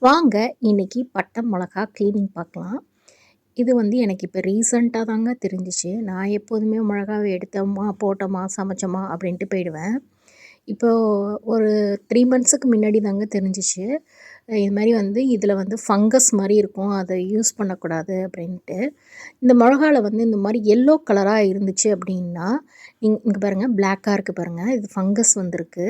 வாங்க இன்னைக்கு பட்டை மிளகா கிளீனிங் பார்க்கலாம். இது வந்து எனக்கு இப்போ ரீசெண்டாக தாங்க தெரிஞ்சிச்சு. நான் எப்போதுமே மிளகாவ எடுத்தோமா, போட்டோமா, சமைச்சோமா அப்படின்ட்டு போயிடுவேன். இப்போ ஒரு 3 மந்த்ஸுக்கு முன்னாடி தாங்க தெரிஞ்சிச்சு. இது மாரி வந்து இதில வந்து ஃபங்கஸ் மாரி இருக்கும். அத யூஸ் பண்ணக்கூடாது அப்படின்ட்டு. இந்த மிளகால வந்து இந்த மாரி எல்லோ கலரா இருந்துச்சு அப்படின்னா, இங்க பாருங்க பிளாக்கா இருக்கு பாருங்க. இது ஃபங்கஸ் வந்திருக்கு.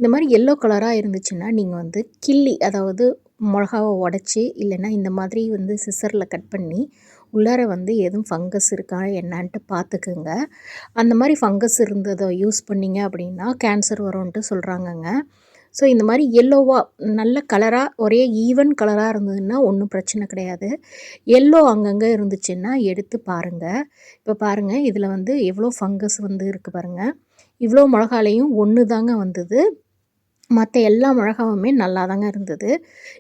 இந்த மாரி எல்லோ கலரா இருந்துச்சுன்னா, நீங்க வந்து கிள்ளி அதாவது மொளகாவ உடைச்சு, இல்லன்னா இந்த மாதிரி வந்து சிசர்ல கட் பண்ணி, உள்ளார வந்து எதுவும் ஃபங்கஸ் இருக்கா என்னான்ட்டு பார்த்துக்குங்க. அந்த மாரி ஃபங்கஸ் இருந்தத யூஸ் பண்ணீங்க அப்படின்னா, கேன்சர் வரும்ன்ட்டு சொல்றாங்கங்க. ஸோ இந்த மாரி எல்லோவா நல்ல கலரா ஒரே ஈவன் கலரா இருந்ததுன்னா ஒண்ணும் பிரச்சனை கிடையாது. எல்லோ அங்கங்க இருந்துச்சுன்னா எடுத்து பாருங்க. இப்ப பாருங்க, இதில வந்து எவ்வளோ ஃபங்கஸ் வந்து இருக்கு பாருங்க. இவ்வளோ மொளகாலையும் 1 தாங்க வந்தது. மத்த எல்லா மிளகாவுமே நல்லா தாங்க இருந்தது.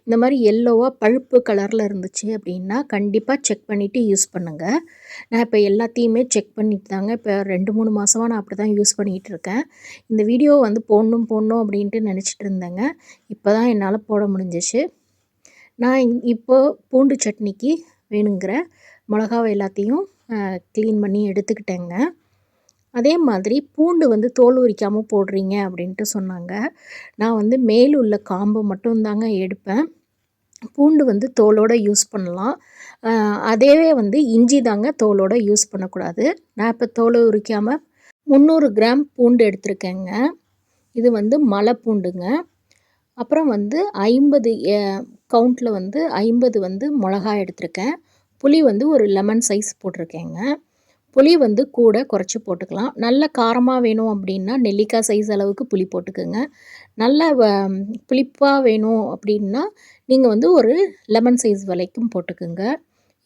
இந்த மாரி எல்லோவா பழுப்பு கலர்ல இருந்துச்சு அப்டின்னா, கண்டிப்பா செக் பண்ணிட்டு யூஸ் பண்ணுங்க. நான் இப்ப எல்லாத்தையுமே செக் பண்ணிட்டு தாங்க இப்ப 2, 3 மாசமா நான் அப்படிதான் யூஸ் பண்ணிட்டு இருக்கேன். இந்த வீடியோ வந்து போடணும் அப்டின்ட்டு நெனச்சுட்டு இருந்தேங்க. இப்ப தான் என்னால போட முடிஞ்சுச்சு. நான் இப்போ பூண்டு சட்னிக்கு வேணுங்கிற மொளகாவ எல்லாத்தையும் கிளீன் பண்ணி எடுத்துக்கிட்டேங்க. அதே மாதிரி பூண்டு வந்து தோல் உரிக்காம போடுறீங்க அப்படின்ட்டு சொன்னாங்க. நான் வந்து மேல் உள்ள காம்பு மட்டும் தாங்க எடுப்பேன். பூண்டு வந்து தோலோட யூஸ் பண்ணலாம். அ அதேவே வந்து இஞ்சி தாங்க தோலோட யூஸ் பண்ணக்கூடாது. நான் இப்ப தோல உரிக்காம 300 கிராம் பூண்டு எடுத்திருக்கேங்க. இது வந்து மலை பூண்டுங்க. அப்புறம் வந்து 50 கவுண்ட்ல வந்து 50 வந்து மொளகா எடுத்திருக்கேன். புளி வந்து ஒரு லெமன் சைஸ் போட்டிருக்கேங்க. புளி வந்து கூட குறைச்சு போட்டுக்கலாம். நல்ல காரமா வேணும் அப்படின்னா, நெல்லிக்காய் சைஸ் அளவுக்கு புளி போட்டுக்கங்க. நல்ல புளிப்பா வேணும் அப்படின்னா, நீங்க வந்து ஒரு லெமன் சைஸ் வரைக்கும் போட்டுக்கங்க.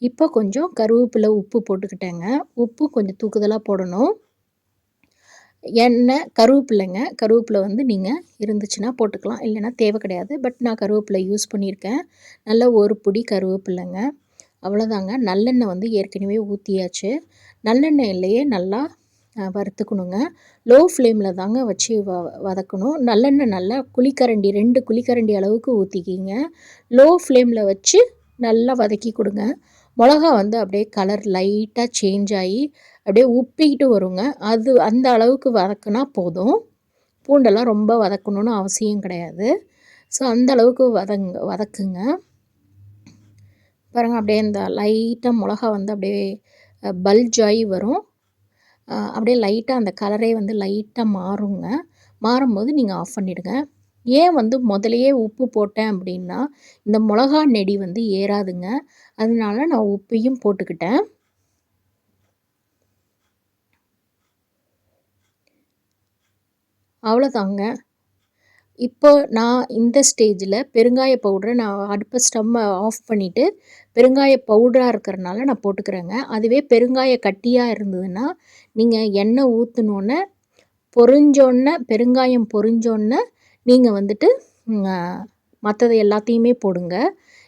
இப்போ கொஞ்சம் கருவேப்பிலை, உப்பு போட்டுக்கிட்டேங்க. உப்பு கொஞ்சம் தூக்குதலா போடணும். எண்ணெய், கருவேப்பிலைங்க. கருவேப்பிலை வந்து நீங்க இருந்துச்சுன்னா போட்டுக்கலாம். இல்லைன்னா தேவை கிடையாது. பட் நான் கருவேப்பிலை யூஸ் பண்ணியிருக்கேன். நல்ல ஒரு பிடி கருவேப்பிலைங்க. அவ்வளோதாங்க. நல்லெண்ணெய் வந்து ஏற்கனவே ஊத்தியாச்சு. நல்லெண்ணெயிலேயே நல்லா வறுத்துக்கணுங்க. லோ ஃப்ளேமில தாங்க வச்சு வதக்கணும். நல்லெண்ணெய் நல்லா குழிக்கரண்டி 2 குழிக்கரண்டி அளவுக்கு ஊத்திக்கிங்க. லோ ஃப்ளேமில வச்சு நல்லா வதக்கி கொடுங்க. மொளகா வந்து அப்படியே கலர் லைட்டா சேஞ்ச் ஆயி, அப்படியே உப்பிக்கிட்டு வருங்க. அது அந்த அளவுக்கு வதக்குனா போதும். பூண்டெல்லாம் ரொம்ப வதக்கணும்னு அவசியம் கிடையாது. ஸோ அந்த அளவுக்கு வதக்குங்க. பாருங்க அப்படியே இந்த லைட்டா மொளகா வந்து அப்படியே பல்ஜ் ஆயி வரும். அப்படியே லைட்டா அந்த கலரே வந்து லைட்டா மாறுங்க. மாறும்போது நீங்க ஆஃப் பண்ணிடுங்க. ஏன் வந்து முதலயே உப்பு போட்டேன் அப்படின்னா, இந்த மொளகா நெடி வந்து ஏறாதுங்க. அதனால நான் உப்பையும் போட்டுக்கிட்டேன். அவ்வளோதாங்க. இப்போ நான் இந்த ஸ்டேஜில பெருங்காய பவுடர நான் அடுப்ப ஸ்டம்ம ஆஃப் பண்ணிட்டு, பெருங்காய பவுடரா இருக்கிறனால நான் போட்டுக்கிறேங்க. அதுவே பெருங்காய கட்டியா இருந்ததுன்னா, நீங்க எண்ணெய் ஊத்துனோனே பெருங்காயம் பொரிஞ்சோன்ன, நீங்க வந்துட்டு அ மத்தது எல்லாத்தையுமே போடுங்க.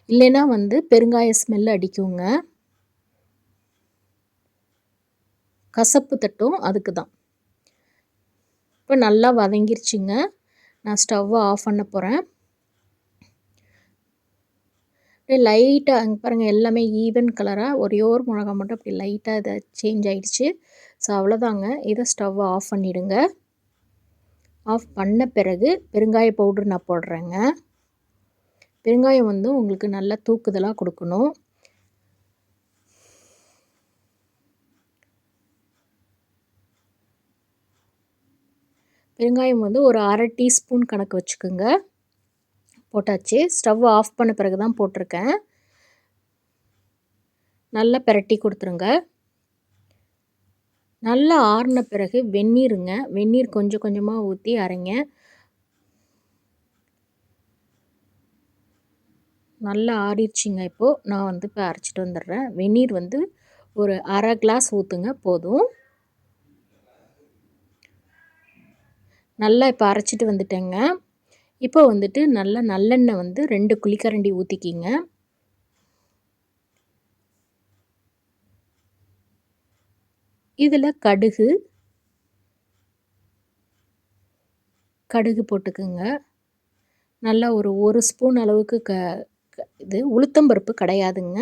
இல்லைன்னா வந்து பெருங்காய ஸ்மெல் அடிக்குங்க. கசப்பு தட்டும் அதுக்கு தான். இப்ப நல்லா வதங்கிருச்சுங்க. நான் ஸ்டவ்வ ஆஃப் பண்ண போறேன். அப்படியே லைட்டா அங்க பாருங்க எல்லாமே ஈவன் கலரா ஒரே ஒரு மிளகா மட்டும் அப்படி லைட்டா இத சேஞ்ச் ஆயிடுச்சு. ஸோ அவ்வளோதாங்க. இத ஸ்டவ்வ ஆஃப் பண்ணிடுங்க. ஆஃப் பண்ண பிறகு பெருங்காய பவுடர் நான் போடுறேங்க. பெருங்காயம் வந்து உங்களுக்கு நல்லா தூக்குதலா குடுக்கணும். பெருங்காயம் வந்து ஒரு 1/2 டீஸ்பூன் கணக்கு வச்சுக்கோங்க. போட்டாச்சு. ஸ்டவ் ஆஃப் பண்ண பிறகு தான் போட்டிருக்கேன். நல்லா பெரட்டி குடுத்துருங்க. நல்லா ஆறுன பிறகு வெந்நீருங்க. வெந்நீர் கொஞ்சம் கொஞ்சமா ஊத்தி அரைங்க. நல்லா ஆறிடுச்சுங்க இப்போ. நான் வந்து இப்ப அரைச்சுட்டு வந்துடுறேன். வெந்நீர் வந்து ஒரு 1/2 கிளாஸ் ஊத்துங்க போதும். நல்லா இப்ப அரைச்சுட்டு வந்துட்டேங்க. இப்போ வந்துட்டு நல்லா நல்லெண்ணெய் வந்து 2 குழிக்கரண்டி ஊத்திக்கிங்க. இதில கடுகு போட்டுக்குங்க. நல்லா ஒரு 1 ஸ்பூன் அளவுக்கு இது உளுத்தம்பருப்பு கிடையாதுங்க.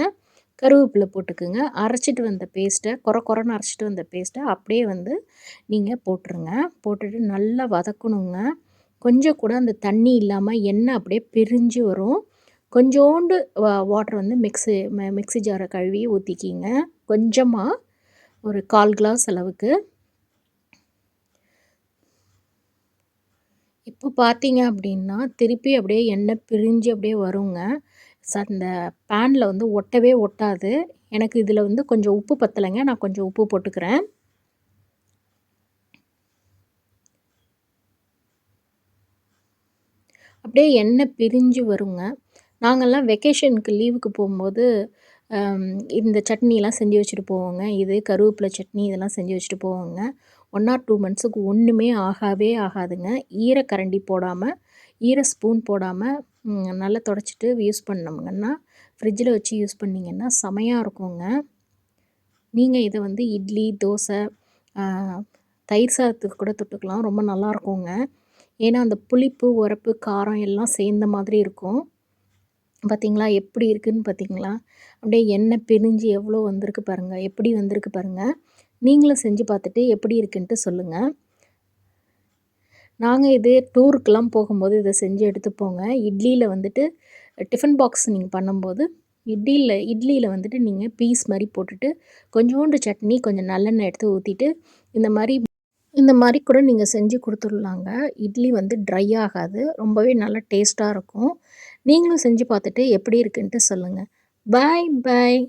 கருவேப்பிலை போட்டுக்குங்க. அரைச்சிட்டு வந்த பேஸ்ட்டை கொரன்னு அரைச்சிட்டு வந்த பேஸ்ட்டை அப்படியே வந்து நீங்கள் போட்டுருங்க. போட்டுட்டு நல்லா வதக்கணுங்க. கொஞ்சம் கூட அந்த தண்ணி இல்லாமல் எண்ணெய் அப்படியே பிரிஞ்சு வரும். கொஞ்சோண்டு வாட்டர் வந்து மிக்ஸி ஜாரை கழுவி ஊற்றிக்கிங்க. கொஞ்சமாக ஒரு 1/4 கிளாஸ் அளவுக்கு. இப்போ பார்த்தீங்க அப்படின்னா, திருப்பி அப்படியே எண்ணெய் பிரிஞ்சு அப்படியே வருங்க. அந்த பேனில் வந்து ஒட்டவே ஒட்டாது. எனக்கு இதில் வந்து கொஞ்சம் உப்பு பத்தலைங்க. நான் கொஞ்சம் உப்பு போட்டுக்கிறேன். அப்படியே எண்ணெய் பிரிஞ்சு வருங்க. நாங்கள்லாம் வெக்கேஷனுக்கு லீவுக்கு போகும்போது இந்த சட்னிலாம் செஞ்சு வச்சுட்டு போவோங்க. இது கருவேப்பிலை சட்னி இதெல்லாம் செஞ்சு வச்சுட்டு போவோங்க. 1 ஆர் 2 மந்த்ஸுக்கு ஒன்றுமே ஆகாதுங்க. ஈரக்கரண்டி போடாமல், ஸ்பூன் போடாமல் நல்லா தொடச்சிட்டு யூஸ் பண்ணோம்ங்கன்னா, ஃப்ரிட்ஜில் வச்சு யூஸ் பண்ணிங்கன்னா செமையாக இருக்குங்க. நீங்கள் இதை வந்து இட்லி, தோசை, தயிர் சாதத்துக்கு கூட தொட்டுக்கலாம். ரொம்ப நல்லாயிருக்குங்க. ஏன்னா அந்த புளிப்பு, உரப்பு, காரம் எல்லாம் சேர்ந்த மாதிரி இருக்கும். பார்த்தீங்களா எப்படி இருக்குன்னு பார்த்தீங்களா? அப்படியே எண்ணெய் பிரிஞ்சு எவ்வளோ வந்திருக்கு பாருங்கள். எப்படி வந்திருக்கு பாருங்கள். நீங்களும் செஞ்சு பார்த்துட்டு எப்படி இருக்குன்ட்டு சொல்லுங்கள். நாங்கள் இது டூருக்கெலாம் போகும்போது இதை செஞ்சு எடுத்துப்போங்க. இட்லியில் வந்துட்டு டிஃபன் பாக்ஸ் நீங்கள் பண்ணும்போது இட்லியில் வந்துட்டு நீங்கள் பீஸ் மாதிரி போட்டுட்டு கொஞ்சோண்டு சட்னி, கொஞ்சம் நல்லெண்ணெய் எடுத்து ஊற்றிட்டு இந்த மாதிரி கூட நீங்கள் செஞ்சு கொடுத்துடலாங்க. இட்லி வந்து ட்ரை ஆகாது. ரொம்பவே நல்லா டேஸ்ட்டாக இருக்கும். நீங்களும் செஞ்சு பார்த்துட்டு எப்படி இருக்குன்ட்டு சொல்லுங்கள். பாய் பாய்.